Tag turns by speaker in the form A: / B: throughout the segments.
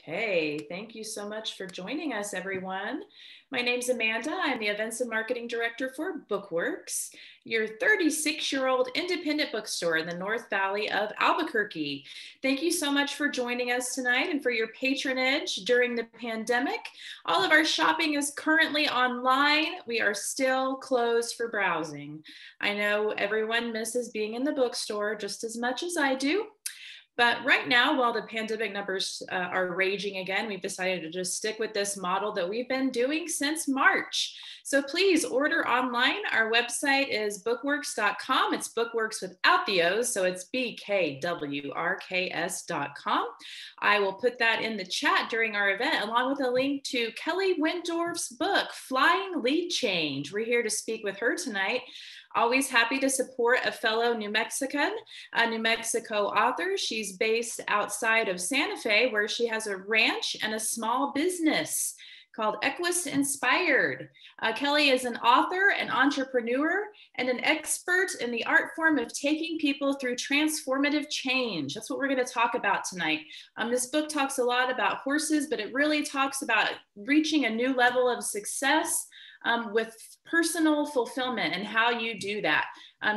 A: Okay, thank you so much for joining us, everyone. My name's Amanda. I'm the Events and Marketing Director for Bookworks, your 36-year-old independent bookstore in the North Valley of Albuquerque. Thank you so much for joining us tonight and for your patronage during the pandemic. All of our shopping is currently online. We are still closed for browsing. I know everyone misses being in the bookstore just as much as I do. But right now, while the pandemic numbers are raging again, we've decided to just stick with this model that we've been doing since March. So please order online. Our website is bookworks.com. It's Bookworks without the O's, so it's BKWRKS.com. I will put that in the chat during our event, along with a link to Kelly Wendorf's book, Flying Lead Change. We're here to speak with her tonight. Always happy to support a fellow New Mexican, a New Mexico author. She's based outside of Santa Fe, where she has a ranch and a small business called Equus Inspired. Kelly is an author, an entrepreneur, and an expert in the art form of taking people through transformative change. That's what we're going to talk about tonight. This book talks a lot about horses, but it really talks about reaching a new level of success with personal fulfillment and how you do that.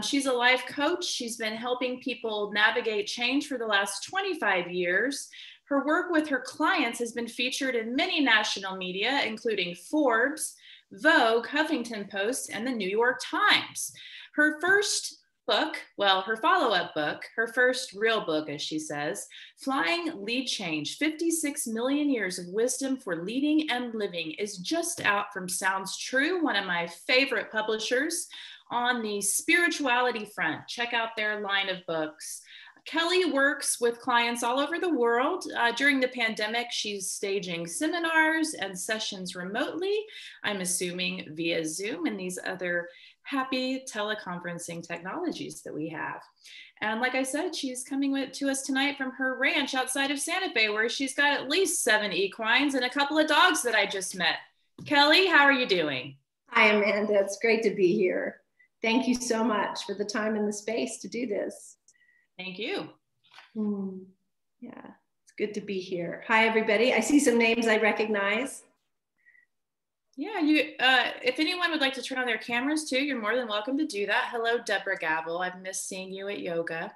A: She's a life coach. She's been helping people navigate change for the last 25 years. Her work with her clients has been featured in many national media, including Forbes, Vogue, Huffington Post, and the New York Times. Her first book, well, her follow-up book, her first real book, as she says, Flying Lead Change, 56 Million Years of Wisdom for Leading and Living, is just out from Sounds True, one of my favorite publishers on the spirituality front. Check out their line of books. Kelly works with clients all over the world. During the pandemic, she's staging seminars and sessions remotely, I'm assuming via Zoom and these other happy teleconferencing technologies that we have. And like I said, she's coming to us tonight from her ranch outside of Santa Fe, where she's got at least 7 equines and a couple of dogs that I just met. Kelly, how are you doing?
B: Hi, Amanda. It's great to be here. Thank you so much for the time and the space to do this.
A: Thank you.
B: Yeah, it's good to be here. Hi, everybody. I see some names I recognize.
A: Yeah, if anyone would like to turn on their cameras too, you're more than welcome to do that. Hello, Deborah Gavel. I've missed seeing you at yoga.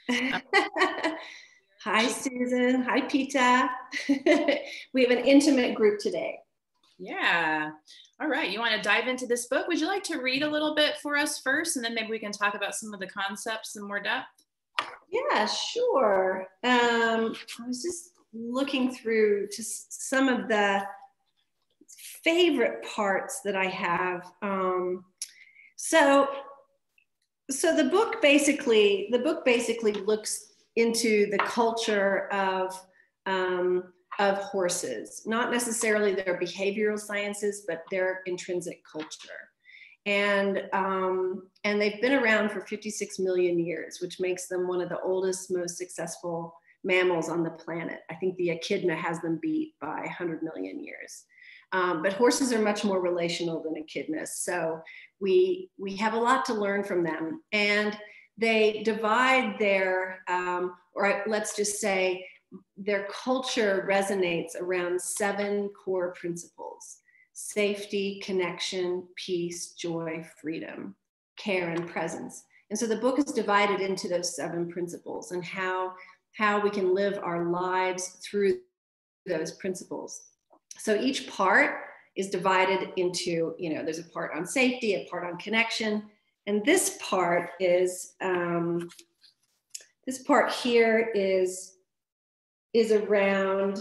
B: Hi, Susan. Hi, Pita. We have an intimate group today.
A: Yeah. All right. You want to dive into this book? Would you like to read a little bit for us first, and then maybe we can talk about some of the concepts in more depth?
B: Yeah, sure. I was just looking through just some of the favorite parts that I have. So the book basically looks into the culture of horses, not necessarily their behavioral sciences, but their intrinsic culture. And they've been around for 56 million years, which makes them one of the oldest, most successful mammals on the planet. I think the echidna has them beat by 100 million years. But horses are much more relational than echidnas. So we have a lot to learn from them. And they divide their, or let's just say, their culture resonates around 7 core principles: safety, connection, peace, joy, freedom, care, and presence. And so the book is divided into those 7 principles and how we can live our lives through those principles. So each part is divided into, there's a part on safety, a part on connection. And this part is, this part here is around,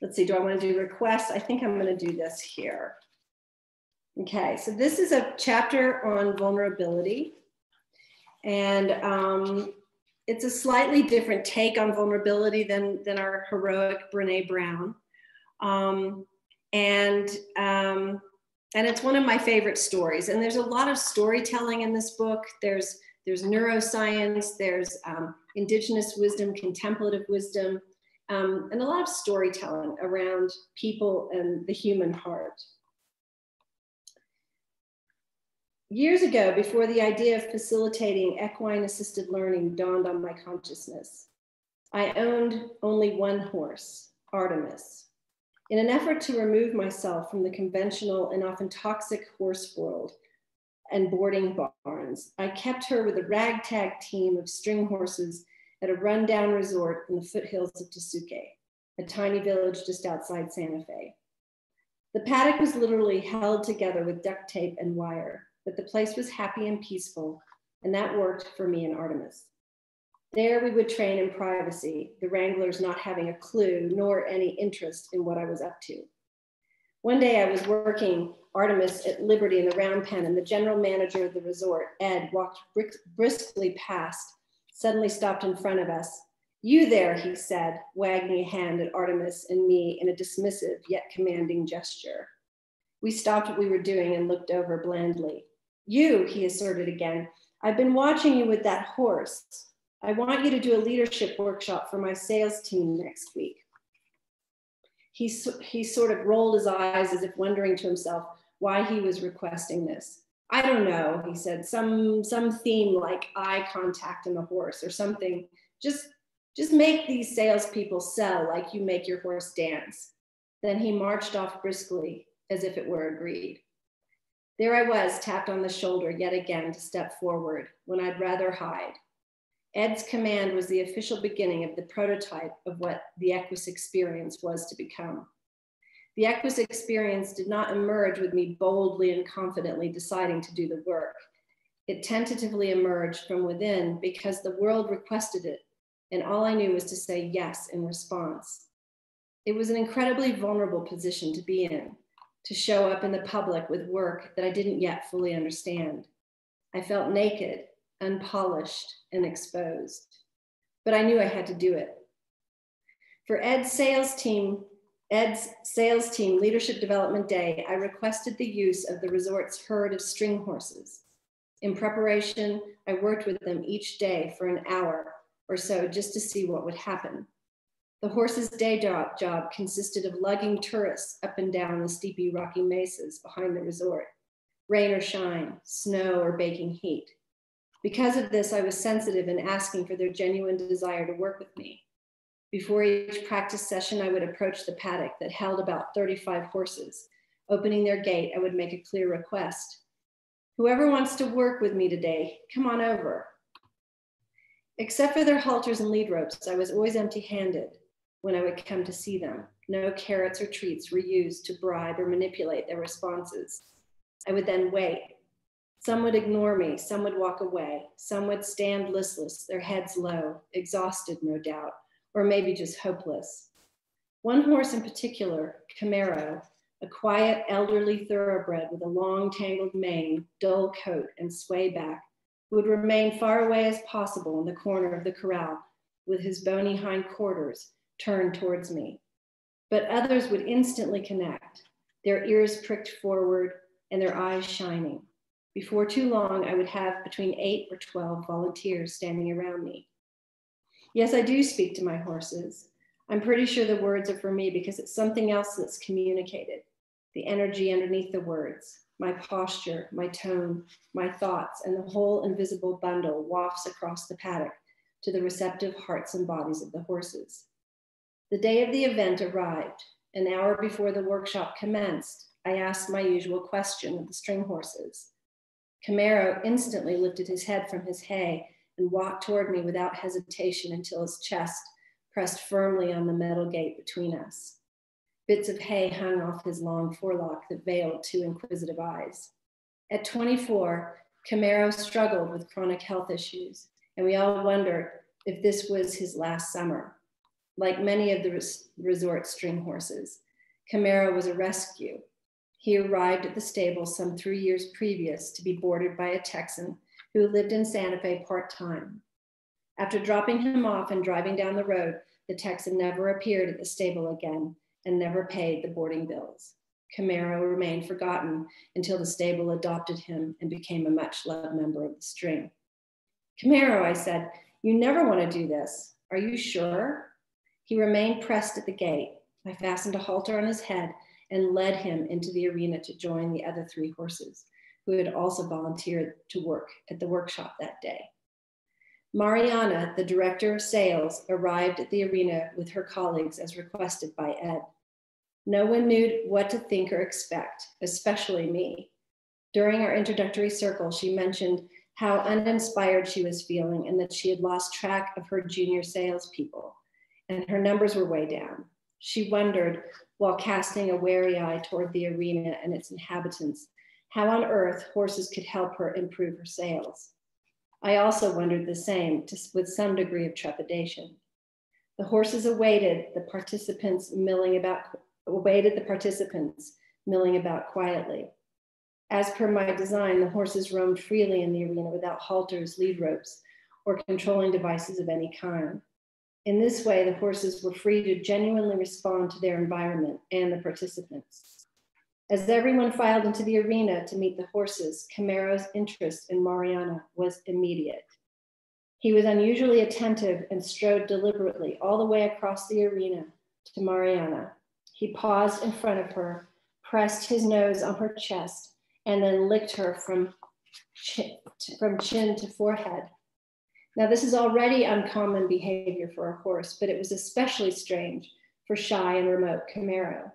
B: let's see, do I want to do requests? I think I'm going to do this here. Okay, so this is a chapter on vulnerability. And it's a slightly different take on vulnerability than our heroic Brene Brown. And it's one of my favorite stories. And there's a lot of storytelling in this book. There's neuroscience, there's indigenous wisdom, contemplative wisdom, and a lot of storytelling around people and the human heart. Years ago, before the idea of facilitating equine-assisted learning dawned on my consciousness, I owned only one horse, Artemis. In an effort to remove myself from the conventional and often toxic horse world and boarding barns, I kept her with a ragtag team of string horses at a rundown resort in the foothills of Tesuque, a tiny village just outside Santa Fe. The paddock was literally held together with duct tape and wire, but the place was happy and peaceful, and that worked for me and Artemis. There we would train in privacy, the wranglers not having a clue nor any interest in what I was up to. One day I was working Artemis at Liberty in the round pen, and the general manager of the resort, Ed, walked briskly past, suddenly stopped in front of us. "You there," he said, wagging a hand at Artemis and me in a dismissive yet commanding gesture. We stopped what we were doing and looked over blandly. "You," he asserted again, "I've been watching you with that horse. I want you to do a leadership workshop for my sales team next week." He sort of rolled his eyes as if wondering to himself why he was requesting this. "I don't know," he said, some theme like eye contact and the horse or something. Just make these salespeople sell like you make your horse dance." Then he marched off briskly as if it were agreed. There I was, tapped on the shoulder yet again to step forward when I'd rather hide. Ed's command was the official beginning of the prototype of what the Equus experience was to become. The Equus experience did not emerge with me boldly and confidently deciding to do the work. It tentatively emerged from within because the world requested it, and all I knew was to say yes in response. It was an incredibly vulnerable position to be in, to show up in the public with work that I didn't yet fully understand. I felt naked, unpolished, and exposed, but I knew I had to do it. For Ed's sales team leadership development day, I requested the use of the resort's herd of string horses. In preparation, I worked with them each day for an hour or so just to see what would happen. The horses' day job consisted of lugging tourists up and down the steepy rocky mesas behind the resort, rain or shine, snow or baking heat. Because of this, I was sensitive in asking for their genuine desire to work with me. Before each practice session, I would approach the paddock that held about 35 horses. Opening their gate, I would make a clear request. "Whoever wants to work with me today, come on over." Except for their halters and lead ropes, I was always empty-handed when I would come to see them. No carrots or treats were used to bribe or manipulate their responses. I would then wait. Some would ignore me, some would walk away, some would stand listless, their heads low, exhausted no doubt, or maybe just hopeless. One horse in particular, Camaro, a quiet elderly thoroughbred with a long tangled mane, dull coat, and sway back, would remain far away as possible in the corner of the corral with his bony hind quarters turned towards me. But others would instantly connect, their ears pricked forward and their eyes shining. Before too long, I would have between 8 or 12 volunteers standing around me. Yes, I do speak to my horses. I'm pretty sure the words are for me because it's something else that's communicated. The energy underneath the words, my posture, my tone, my thoughts, and the whole invisible bundle wafts across the paddock to the receptive hearts and bodies of the horses. The day of the event arrived. An hour before the workshop commenced, I asked my usual question of the string horses. Camaro instantly lifted his head from his hay and walked toward me without hesitation until his chest pressed firmly on the metal gate between us. Bits of hay hung off his long forelock that veiled 2 inquisitive eyes. At 24, Camaro struggled with chronic health issues, and we all wondered if this was his last summer. Like many of the resort string horses, Camaro was a rescue. He arrived at the stable some 3 years previous to be boarded by a Texan who lived in Santa Fe part-time. After dropping him off and driving down the road, the Texan never appeared at the stable again and never paid the boarding bills. Camaro remained forgotten until the stable adopted him and became a much-loved member of the string. "Camaro," I said, "you never want to do this. Are you sure?" He remained pressed at the gate. I fastened a halter on his head and led him into the arena to join the other 3 horses who had also volunteered to work at the workshop that day. Mariana, the director of sales, arrived at the arena with her colleagues as requested by Ed. No one knew what to think or expect, especially me. During our introductory circle, she mentioned how uninspired she was feeling and that she had lost track of her junior salespeople, and her numbers were way down. She wondered, while casting a wary eye toward the arena and its inhabitants, how on earth horses could help her improve her sales. I also wondered the same, with some degree of trepidation. The horses awaited the participants milling about quietly. As per my design, the horses roamed freely in the arena without halters, lead ropes, or controlling devices of any kind. In this way, the horses were free to genuinely respond to their environment and the participants. As everyone filed into the arena to meet the horses, Camaro's interest in Mariana was immediate. He was unusually attentive and strode deliberately all the way across the arena to Mariana. He paused in front of her, pressed his nose on her chest, and then licked her from chin to forehead. Now, this is already uncommon behavior for a horse, but it was especially strange for shy and remote Camaro.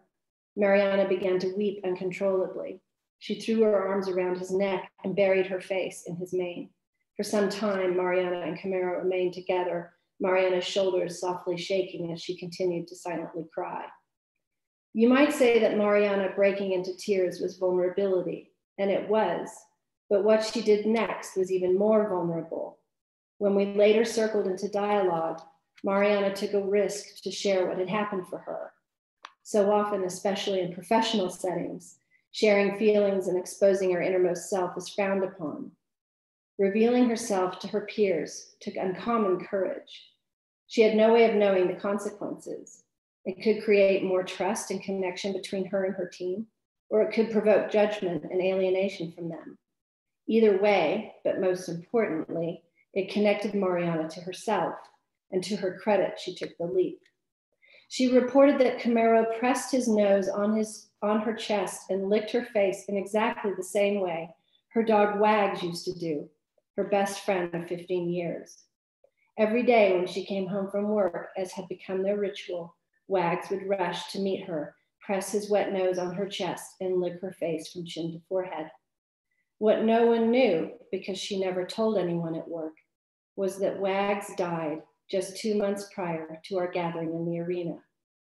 B: Mariana began to weep uncontrollably. She threw her arms around his neck and buried her face in his mane. For some time, Mariana and Camaro remained together, Mariana's shoulders softly shaking as she continued to silently cry. You might say that Mariana breaking into tears was vulnerability, and it was, but what she did next was even more vulnerable. When we later circled into dialogue, Mariana took a risk to share what had happened for her. So often, especially in professional settings, sharing feelings and exposing her innermost self is frowned upon. Revealing herself to her peers took uncommon courage. She had no way of knowing the consequences. It could create more trust and connection between her and her team, or it could provoke judgment and alienation from them. Either way, but most importantly, it connected Mariana to herself, and to her credit, she took the leap. She reported that Camaro pressed his nose on her chest and licked her face in exactly the same way her dog Wags used to do, her best friend of 15 years. Every day when she came home from work, as had become their ritual, Wags would rush to meet her, press his wet nose on her chest, and lick her face from chin to forehead. What no one knew, because she never told anyone at work, was that Wags died just 2 months prior to our gathering in the arena.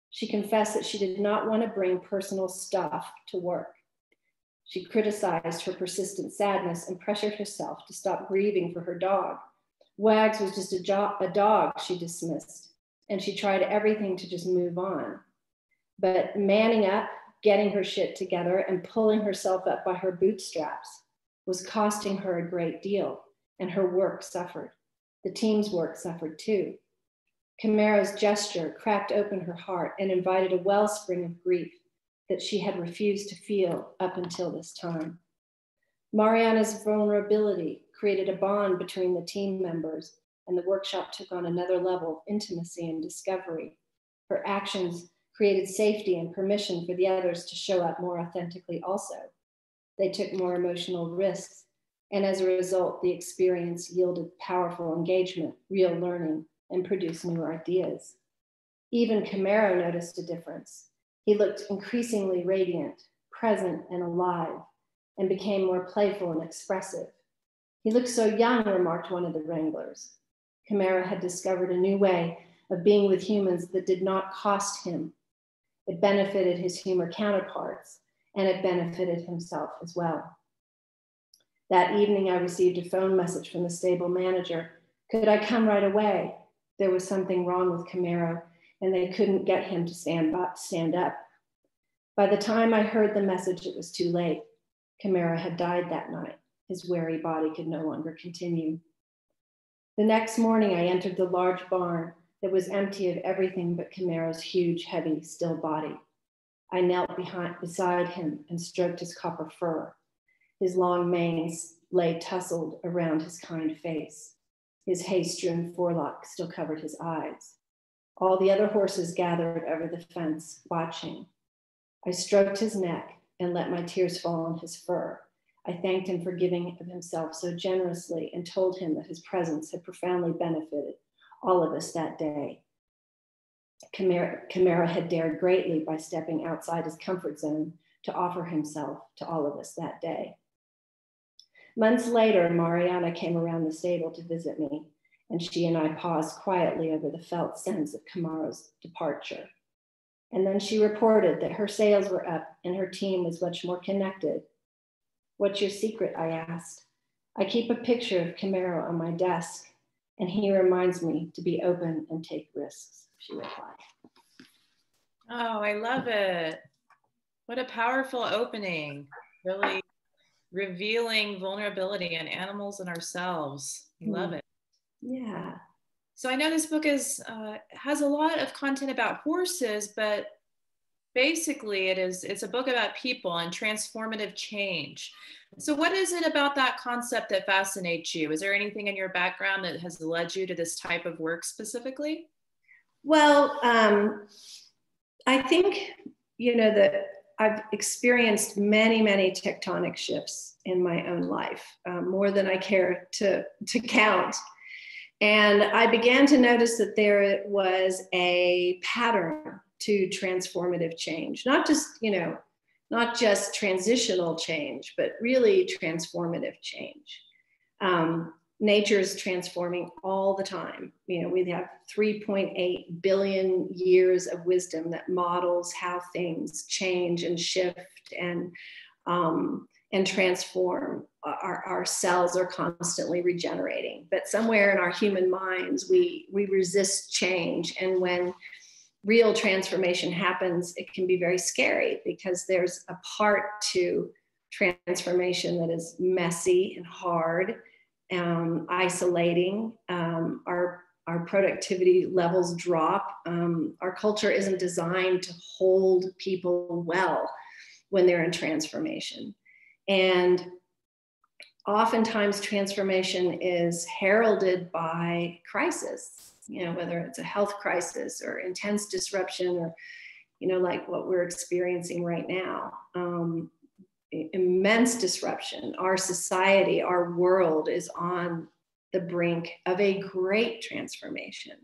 B: She confessed that she did not want to bring personal stuff to work. She criticized her persistent sadness and pressured herself to stop grieving for her dog. Wags was just a dog, she dismissed, and she tried everything to just move on. But manning up, getting her shit together, and pulling herself up by her bootstraps was costing her a great deal, and her work suffered. The team's work suffered too. Camaro's gesture cracked open her heart and invited a wellspring of grief that she had refused to feel up until this time. Mariana's vulnerability created a bond between the team members, and the workshop took on another level of intimacy and discovery. Her actions created safety and permission for the others to show up more authentically also. They took more emotional risks, and as a result, the experience yielded powerful engagement, real learning, and produced new ideas. Even Camaro noticed a difference. He looked increasingly radiant, present, and alive, and became more playful and expressive. He looked so young, remarked one of the wranglers. Camaro had discovered a new way of being with humans that did not cost him. It benefited his humor counterparts, and it benefited himself as well. That evening, I received a phone message from the stable manager. Could I come right away? There was something wrong with Camaro, and they couldn't get him to stand up. By the time I heard the message, it was too late. Camaro had died that night. His weary body could no longer continue. The next morning, I entered the large barn that was empty of everything but Camaro's huge, heavy, still body. I knelt beside him and stroked his copper fur. His long mane lay tousled around his kind face. His hay-strewn forelock still covered his eyes. All the other horses gathered over the fence, watching. I stroked his neck and let my tears fall on his fur. I thanked him for giving of himself so generously and told him that his presence had profoundly benefited all of us that day. Chimera had dared greatly by stepping outside his comfort zone to offer himself to all of us that day. Months later, Mariana came around the stable to visit me, and she and I paused quietly over the felt sense of Chimaro's departure. And then she reported that her sales were up and her team was much more connected. What's your secret? I asked. I keep a picture of Chimero on my desk, and he reminds me to be open and take risks, she replied.
A: Oh, I love it. What a powerful opening. Really revealing vulnerability in animals and ourselves. I love it.
B: Yeah.
A: So I know this book has a lot of content about horses, but basically it's a book about people and transformative change. So what is it about that concept that fascinates you? Is there anything in your background that has led you to this type of work specifically?
B: Well, I think, that I've experienced many, many tectonic shifts in my own life, more than I care to count. And I began to notice that there was a pattern to transformative change, not just transitional change, but really transformative change. Nature is transforming all the time. We have 3.8 billion years of wisdom that models how things change and shift and transform. Our cells are constantly regenerating, but somewhere in our human minds, we resist change. And when real transformation happens, it can be very scary because there's a part to transformation that is messy and hard, isolating. Our productivity levels drop. Our culture isn't designed to hold people well when they're in transformation. And oftentimes transformation is heralded by crisis, whether it's a health crisis or intense disruption or, like what we're experiencing right now. Immense disruption. Our society, our world is on the brink of a great transformation.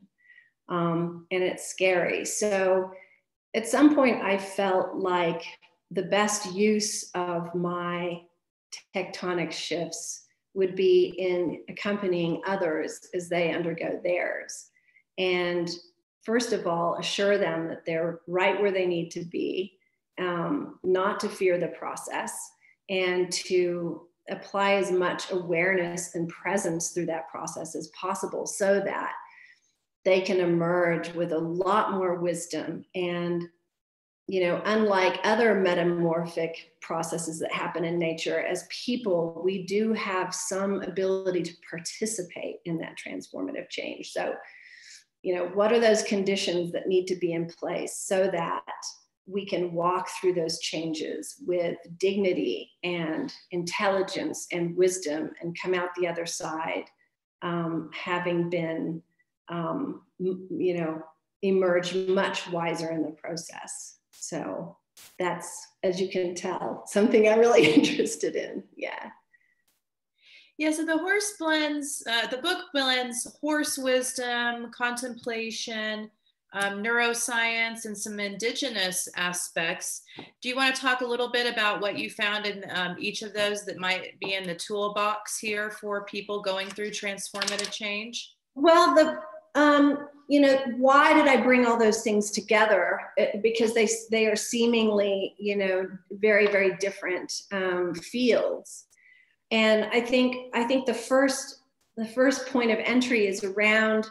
B: And it's scary. So at some point I felt like the best use of my tectonic shifts would be in accompanying others as they undergo theirs. And first of all, assure them that they're right where they need to be, not to fear the process, and to apply as much awareness and presence through that process as possible so that they can emerge with a lot more wisdom. And, unlike other metamorphic processes that happen in nature, as people, we do have some ability to participate in that transformative change. So, what are those conditions that need to be in place so that we can walk through those changes with dignity and intelligence and wisdom and come out the other side, having been, emerged much wiser in the process. So that's, as you can tell, something I'm really interested in. Yeah.
A: Yeah, so the book blends horse wisdom, contemplation, neuroscience, and some indigenous aspects. Do you want to talk a little bit about what you found in each of those that might be in the toolbox here for people going through transformative change?
B: Well, why did I bring all those things together? Because they are seemingly, very, very different fields. And I think the first point of entry is around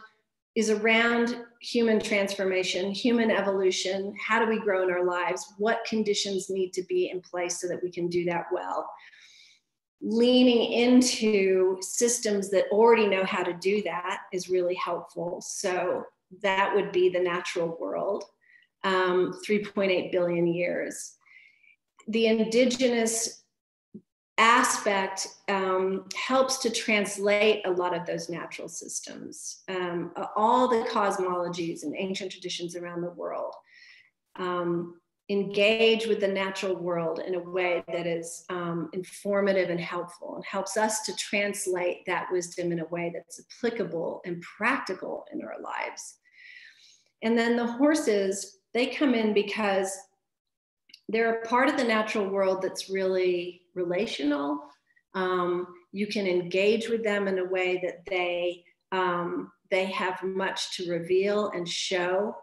B: human transformation, human evolution. How do we grow in our lives? What conditions need to be in place so that we can do that well? Leaning into systems that already know how to do that is really helpful. So that would be the natural world, 3.8 billion years. The indigenous aspect helps to translate a lot of those natural systems, all the cosmologies and ancient traditions around the world. engage with the natural world in a way that is informative and helpful, and helps us to translate that wisdom in a way that's applicable and practical in our lives. And then the horses, they come in because they're a part of the natural world that's really relational. You can engage with them in a way that they have much to reveal and show.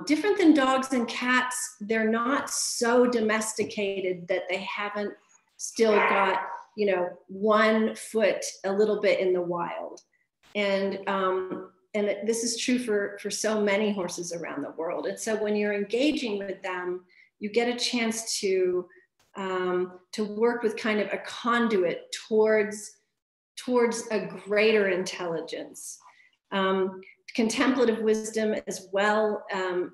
B: Different than dogs and cats, they're not so domesticated that they haven't still got, one foot a little bit in the wild. And this is true for so many horses around the world. And so when you're engaging with them, you get a chance to work with kind of a conduit towards a greater intelligence. Contemplative wisdom as well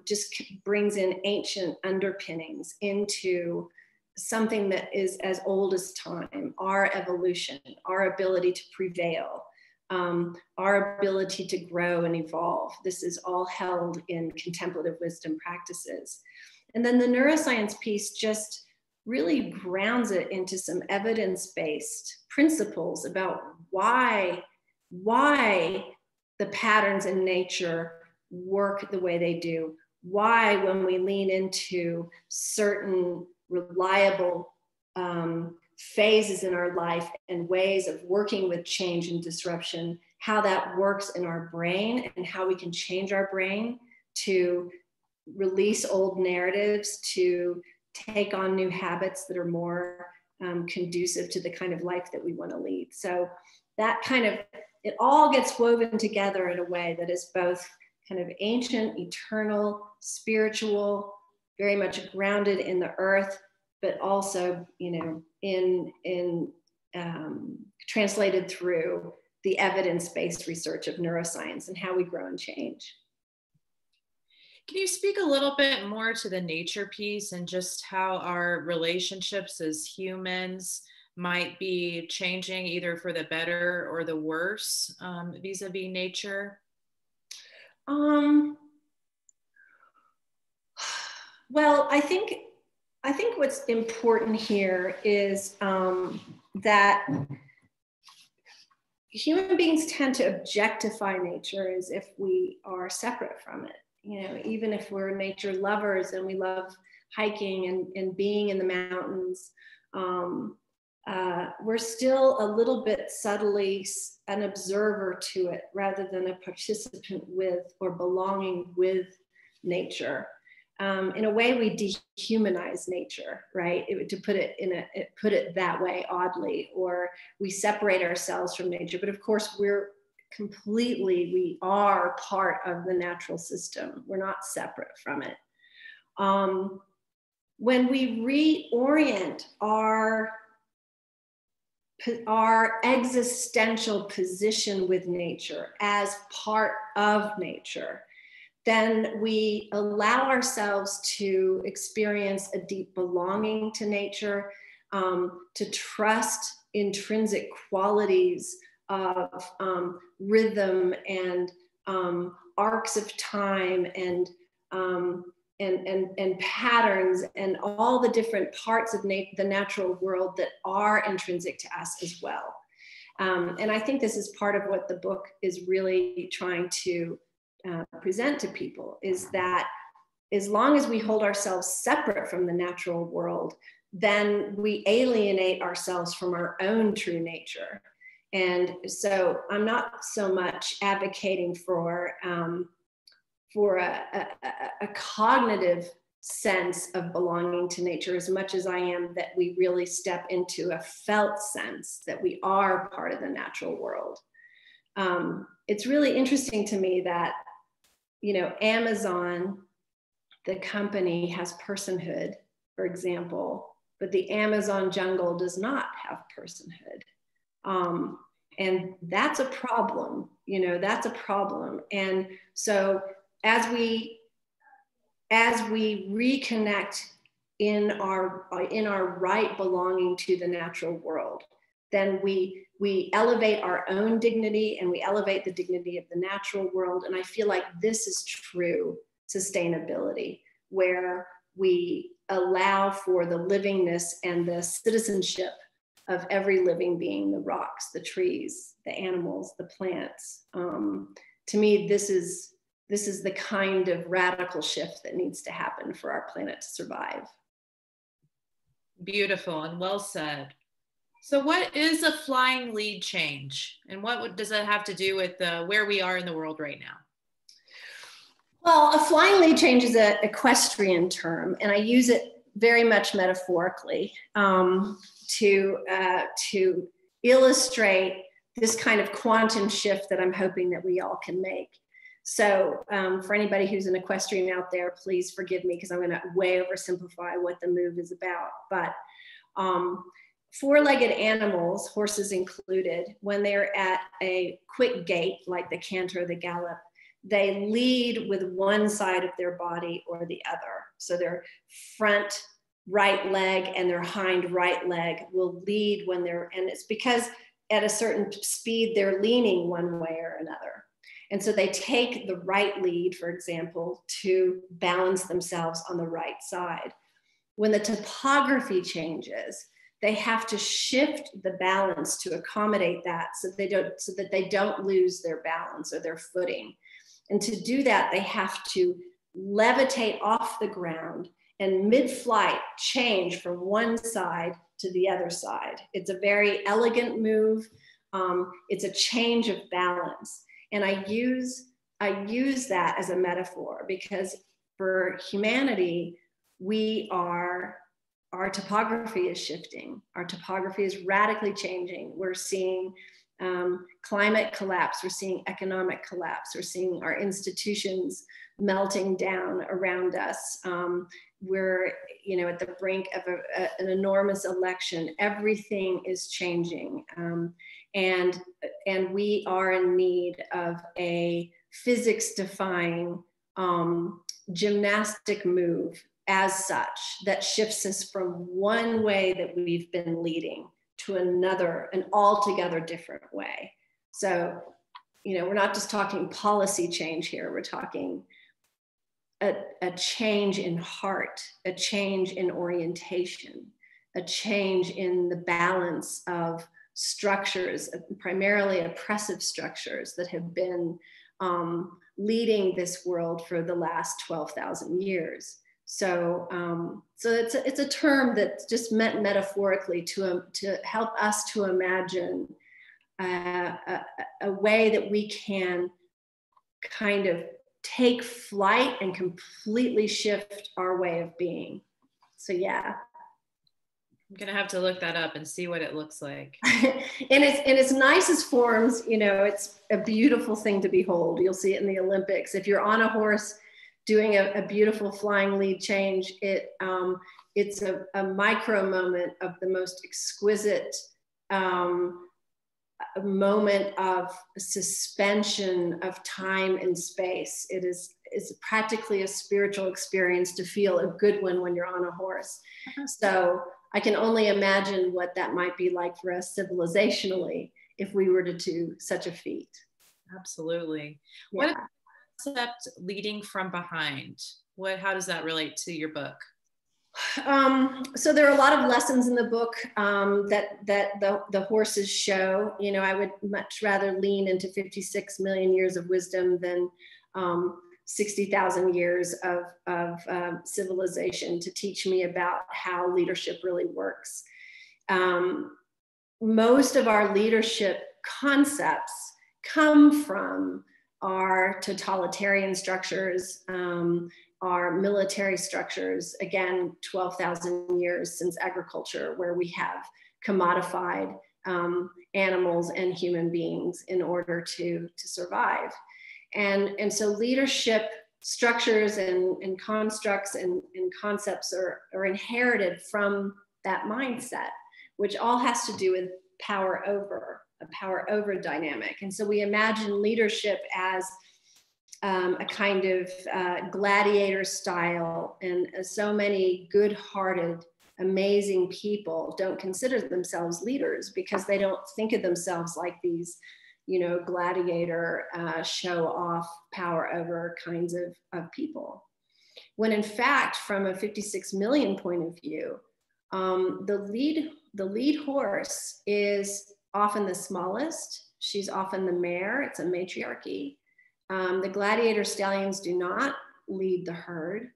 B: just brings in ancient underpinnings into something that is as old as time, our evolution, our ability to prevail, our ability to grow and evolve. This is all held in contemplative wisdom practices. And then the neuroscience piece just really grounds it into some evidence-based principles about why the patterns in nature work the way they do, why when we lean into certain reliable phases in our life and ways of working with change and disruption, how that works in our brain and how we can change our brain to release old narratives, to take on new habits that are more conducive to the kind of life that we want to lead. So that kind of, it all gets woven together in a way that is both kind of ancient, eternal, spiritual, very much grounded in the earth, but also, translated through the evidence-based research of neuroscience and how we grow and change.
A: Can you speak a little bit more to the nature piece and just how our relationships as humans might be changing either for the better or the worse vis-a-vis nature?
B: Well, I think what's important here is that human beings tend to objectify nature as if we are separate from it. Even if we're nature lovers and we love hiking and being in the mountains, we're still a little bit subtly an observer to it rather than a participant with or belonging with nature. In a way, we dehumanize nature, right? To put it that way, oddly, or we separate ourselves from nature. But of course, we are part of the natural system. We're not separate from it. When we reorient our existential position with nature as part of nature, then we allow ourselves to experience a deep belonging to nature, to trust intrinsic qualities of rhythm and arcs of time and patterns and all the different parts of the natural world that are intrinsic to us as well. And I think this is part of what the book is really trying to present to people, is that as long as we hold ourselves separate from the natural world, then we alienate ourselves from our own true nature. And so I'm not so much advocating for a cognitive sense of belonging to nature as much as I am that we really step into a felt sense that we are part of the natural world. It's really interesting to me that, Amazon, the company, has personhood, for example, but the Amazon jungle does not have personhood. And that's a problem, that's a problem. And so as we reconnect in our right belonging to the natural world, then we elevate our own dignity and we elevate the dignity of the natural world. And I feel like this is true sustainability, where we allow for the livingness and the citizenship of every living being, the rocks, the trees, the animals, the plants. To me, this is the kind of radical shift that needs to happen for our planet to survive.
A: Beautiful and well said. So what is a flying lead change? And what does that have to do with where we are in the world right now?
B: Well, a flying lead change is an equestrian term, and I use it very much metaphorically to illustrate this kind of quantum shift that I'm hoping that we all can make. So for anybody who's an equestrian out there, please forgive me because I'm going to way oversimplify what the move is about. But four-legged animals, horses included, when they're at a quick gait, like the canter or the gallop, they lead with one side of their body or the other. So their front right leg and their hind right leg will lead when they're, and it's because at a certain speed, they're leaning one way or another. And so they take the right lead, for example, to balance themselves on the right side. When the topography changes, they have to shift the balance to accommodate that so that they don't lose their balance or their footing. And to do that, they have to levitate off the ground and mid-flight change from one side to the other side. It's a very elegant move. It's a change of balance. And I use that as a metaphor because for humanity, our topography is shifting. Our topography is radically changing. We're seeing climate collapse. We're seeing economic collapse. We're seeing our institutions melting down around us. We're, at the brink of an enormous election. Everything is changing, and we are in need of a physics-defying gymnastic move as such that shifts us from one way that we've been leading to another, an altogether different way. So, we're not just talking policy change here. We're talking a change in heart, a change in orientation, a change in the balance of structures, primarily oppressive structures that have been leading this world for the last 12,000 years. So it's a term that's just meant metaphorically to help us to imagine a way that we can kind of take flight and completely shift our way of being. So yeah.
A: I'm gonna have to look that up and see what it looks like.
B: in its nicest forms, it's a beautiful thing to behold. You'll see it in the Olympics. If you're on a horse doing a beautiful flying lead change, it's a micro moment of the most exquisite moment of suspension of time and space. It's practically a spiritual experience to feel a good one when you're on a horse. So I can only imagine what that might be like for us civilizationally if we were to do such a feat.
A: Absolutely.
B: Yeah.
A: What concept leading from behind? How does that relate to your book?
B: So there are a lot of lessons in the book that the horses show. I would much rather lean into 56 million years of wisdom than 60,000 years of civilization to teach me about how leadership really works. Most of our leadership concepts come from our totalitarian structures, our military structures, again, 12,000 years since agriculture, where we have commodified animals and human beings in order to survive. And so leadership structures and constructs and concepts are inherited from that mindset, which all has to do with a power over dynamic. And so we imagine leadership as a kind of gladiator style, and so many good-hearted, amazing people don't consider themselves leaders because they don't think of themselves like these, gladiator, show off, power over kinds of people. when in fact, from a 56 million point of view, the lead horse is often the smallest. She's often the mare. It's a matriarchy. The gladiator stallions do not lead the herd.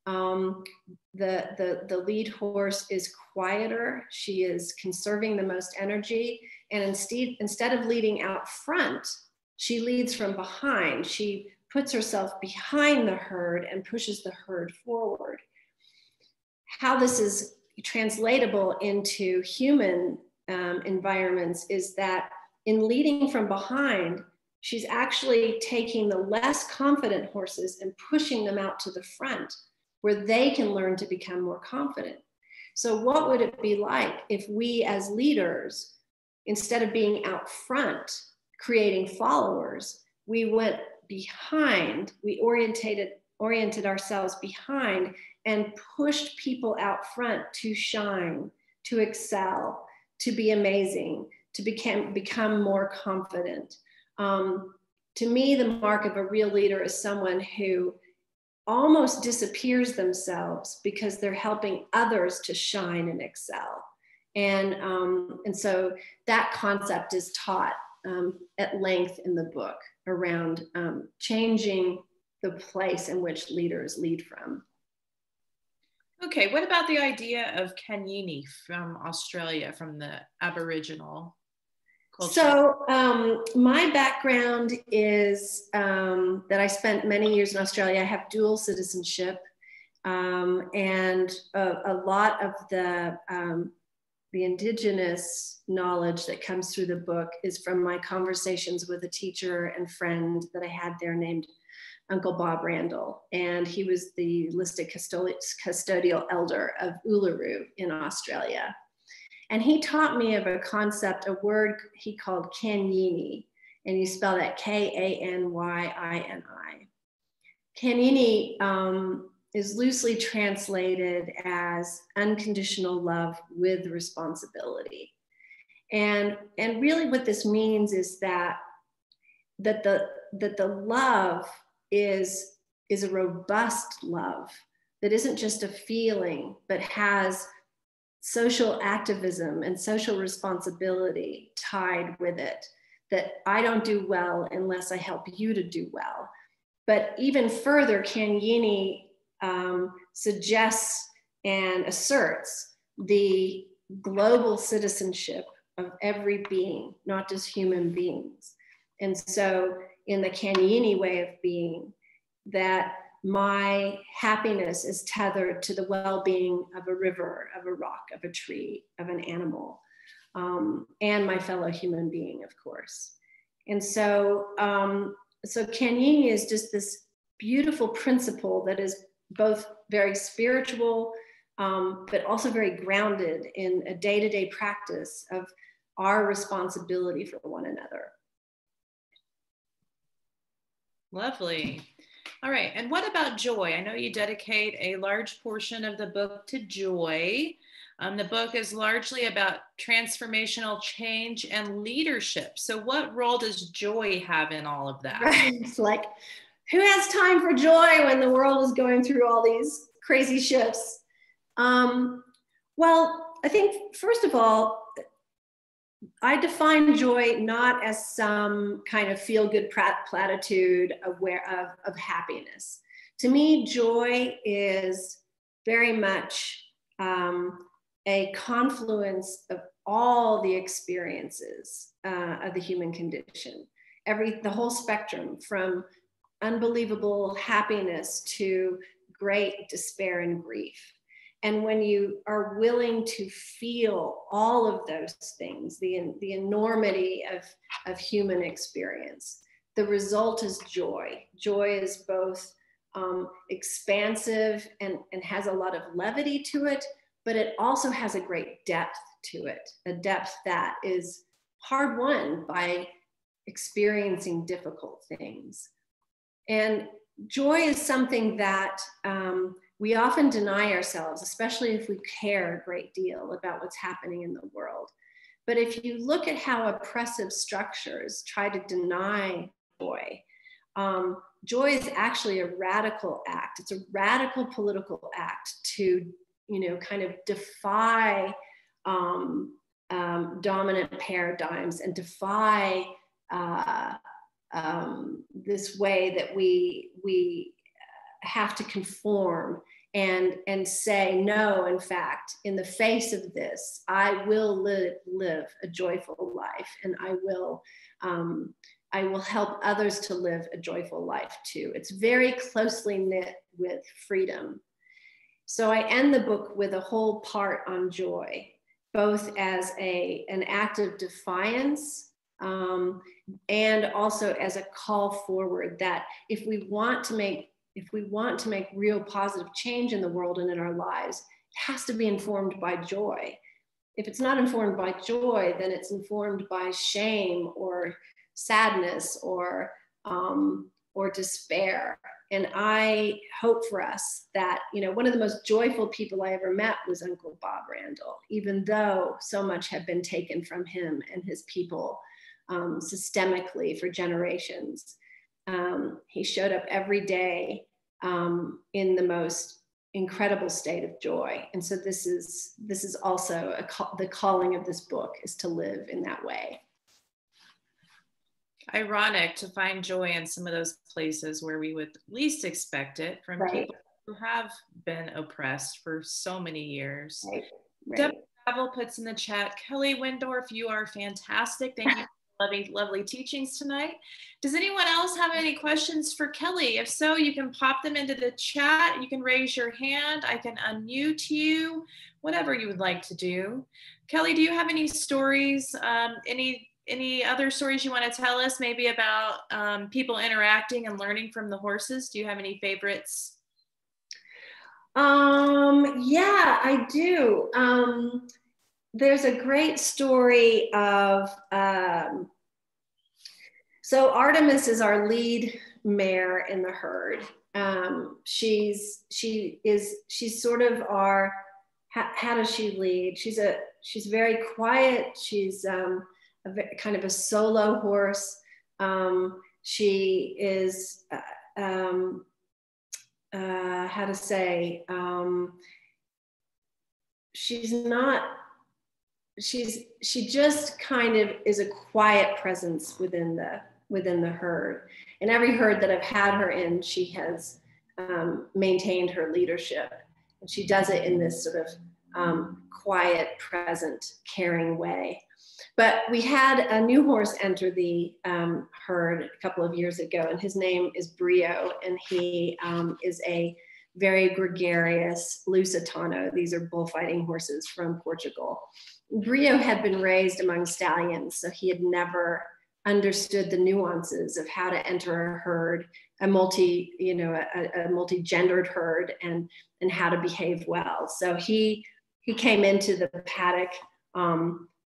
B: The lead horse is quieter. She is conserving the most energy. And instead of leading out front, she leads from behind. She puts herself behind the herd and pushes the herd forward. How this is translatable into human environments is that in leading from behind, she's actually taking the less confident horses and pushing them out to the front where they can learn to become more confident. So what would it be like if we as leaders, instead of being out front, creating followers, we went behind, we oriented ourselves behind and pushed people out front to shine, to excel, to be amazing, to become more confident. To me, the mark of a real leader is someone who almost disappears themselves because they're helping others to shine and excel. And so that concept is taught at length in the book around changing the place in which leaders lead from.
A: Okay, what about the idea of Kenyini from Australia, from the Aboriginal culture?
B: So my background is that I spent many years in Australia. I have dual citizenship, and a lot of the indigenous knowledge that comes through the book is from my conversations with a teacher and friend that I had there named Uncle Bob Randall. And he was the listed custodial elder of Uluru in Australia. And he taught me of a concept, a word he called Kenyini, and you spell that K-A-N-Y-I-N-I. Kenyini is loosely translated as unconditional love with responsibility. And really what this means is that the love is a robust love that isn't just a feeling, but has social activism and social responsibility tied with it, that I don't do well unless I help you to do well. But even further, Kenyini suggests and asserts the global citizenship of every being, not just human beings. And so in the Kenyini way of being, that my happiness is tethered to the well-being of a river, of a rock, of a tree, of an animal, and my fellow human being, of course. And so, so Kenyini is just this beautiful principle that is both very spiritual, but also very grounded in a day-to-day practice of our responsibility for one another.
A: Lovely. All right. And what about joy? I know you dedicate a large portion of the book to joy. The book is largely about transformational change and leadership. So what role does joy have in all of that?
B: Right. It's like, who has time for joy when the world is going through all these crazy shifts? Well, I think, first of all, I define joy not as some kind of feel-good platitude of happiness. To me, joy is very much a confluence of all the experiences of the human condition, the whole spectrum, from unbelievable happiness to great despair and grief. And when you are willing to feel all of those things, the enormity of human experience, the result is joy. Joy is both expansive and has a lot of levity to it, but it also has a great depth to it, a depth that is hard won by experiencing difficult things. And joy is something that we often deny ourselves, especially if we care a great deal about what's happening in the world. But if you look at how oppressive structures try to deny joy, joy is actually a radical act. It's a radical political act to, kind of defy dominant paradigms and defy this way that we have to conform and say, no, in fact, in the face of this, I will live a joyful life, and I will help others to live a joyful life too. It's very closely knit with freedom. So I end the book with a whole part on joy, both as an act of defiance and also as a call forward that if we want to make real positive change in the world and in our lives, it has to be informed by joy. If it's not informed by joy, then it's informed by shame or sadness or despair. And I hope for us that, one of the most joyful people I ever met was Uncle Bob Randall, even though so much had been taken from him and his people systemically for generations. He showed up every day in the most incredible state of joy. And so this is also the calling of this book, is to live in that way.
A: Ironic to find joy in some of those places where we would least expect it from people who have been oppressed for so many years. Deb Travel puts in the chat, Kelly Wendorf, you are fantastic. Thank you for lovely teachings tonight. Does anyone else have any questions for Kelly? If so, you can pop them into the chat. You can raise your hand. I can unmute you, whatever you would like to do. Kelly, do you have any stories, any other stories you want to tell us, maybe about people interacting and learning from the horses? Do you have any favorites?
B: Yeah, I do. There's a great story of, so Artemis is our lead mare in the herd. She's sort of our, how does she lead? She's very quiet. She's kind of a solo horse. She is, how to say, she just kind of is a quiet presence within the herd. And every herd that I've had her in, she has maintained her leadership. And she does it in this sort of quiet, present, caring way. But we had a new horse enter the herd a couple of years ago, and his name is Brio, and he is a very gregarious Lusitano. These are bullfighting horses from Portugal. Brio had been raised among stallions, so he had never understood the nuances of how to enter a herd, a multi-gendered herd, and how to behave well. So he came into the paddock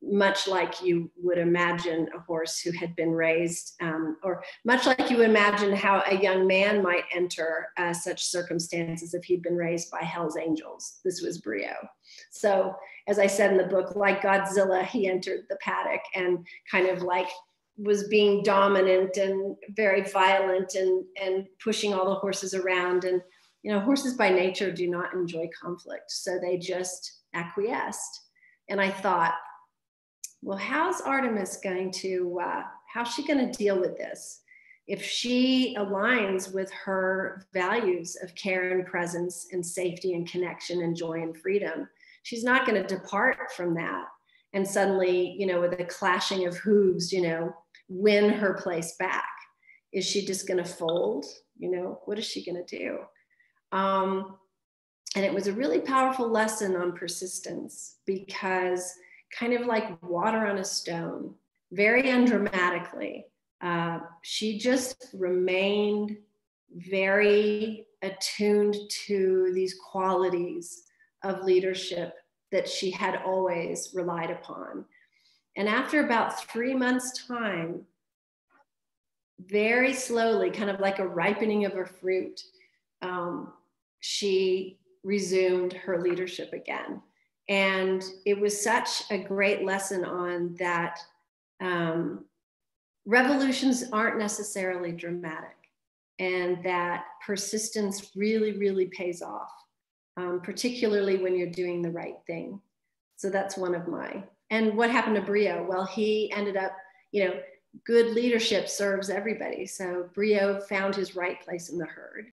B: much like you would imagine a horse who had been raised, or much like you would imagine how a young man might enter such circumstances if he'd been raised by Hell's Angels. This was Brio. So as I said in the book, like Godzilla, he entered the paddock and kind of like was being dominant and very violent and pushing all the horses around. And, horses by nature do not enjoy conflict. So they just acquiesced. And I thought, well, how's Artemis going to, how's she going to deal with this? If she aligns with her values of care and presence and safety and connection and joy and freedom, she's not going to depart from that and suddenly, with a clashing of hooves, win her place back. Is she just going to fold? What is she going to do? And it was a really powerful lesson on persistence, because kind of like water on a stone, very undramatically, she just remained very attuned to these qualities of leadership that she had always relied upon. And after about 3 months' time, very slowly, kind of like a ripening of a fruit, she resumed her leadership again. And it was such a great lesson on that revolutions aren't necessarily dramatic. and that persistence really, really pays off, particularly when you're doing the right thing. So that's one of my. And what happened to Brio? Well, he ended up, you know, good leadership serves everybody. So Brio found his right place in the herd.